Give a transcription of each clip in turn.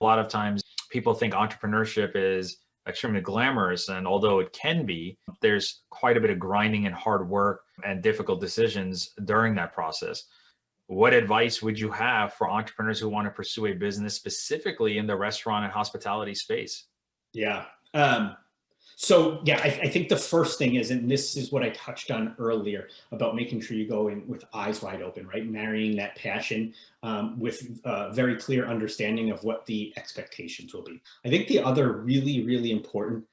lot of times people think entrepreneurship is extremely glamorous. And although it can be, there's quite a bit of grinding and hard work and difficult decisions during that process. What advice would you have for entrepreneurs who want to pursue a business specifically in the restaurant and hospitality space? Yeah. So yeah, I think the first thing is, and this is what I touched on earlier about making sure you go in with eyes wide open, right? Marrying that passion with a very clear understanding of what the expectations will be. I think the other really, really important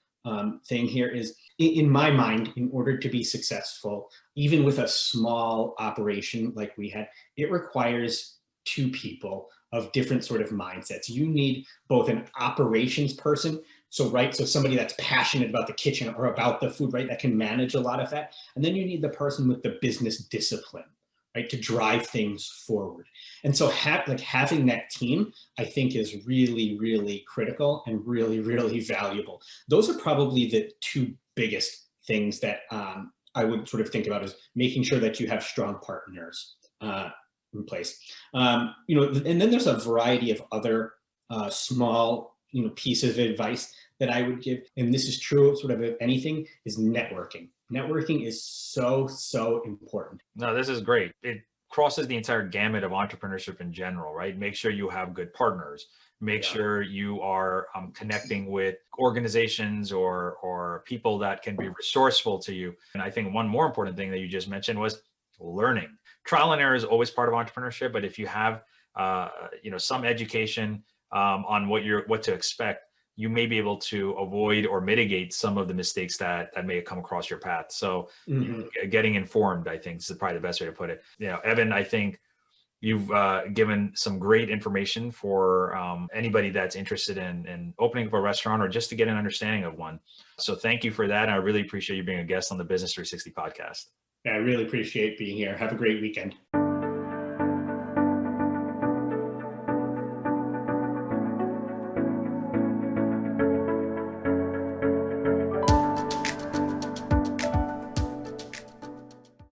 thing here is, in my mind, in order to be successful, even with a small operation like we had, it requires two people of different sort of mindsets. You need both an operations person, so somebody that's passionate about the kitchen or about the food, right, that can manage a lot of that. And then you need the person with the business discipline, right, to drive things forward. And so having that team, I think, is really, really critical and really, really valuable. Those are probably the two biggest things that I would sort of think about, is making sure that you have strong partners in place. And then there's a variety of other small pieces of advice that I would give, and this is true sort of anything, is networking. Networking is so, so important. No, this is great. It crosses the entire gamut of entrepreneurship in general, right? Make sure you have good partners. Make sure you are connecting with organizations or people that can be resourceful to you. And I think one more important thing that you just mentioned was learning. Trial and error is always part of entrepreneurship, but if you have some education on what to expect, you may be able to avoid or mitigate some of the mistakes that may come across your path. So getting informed, I think, is probably the best way to put it. Evan, I think you've given some great information for anybody that's interested in opening up a restaurant or just to get an understanding of one. So thank you for that. I really appreciate you being a guest on the Business 360 podcast. Yeah, I really appreciate being here. Have a great weekend.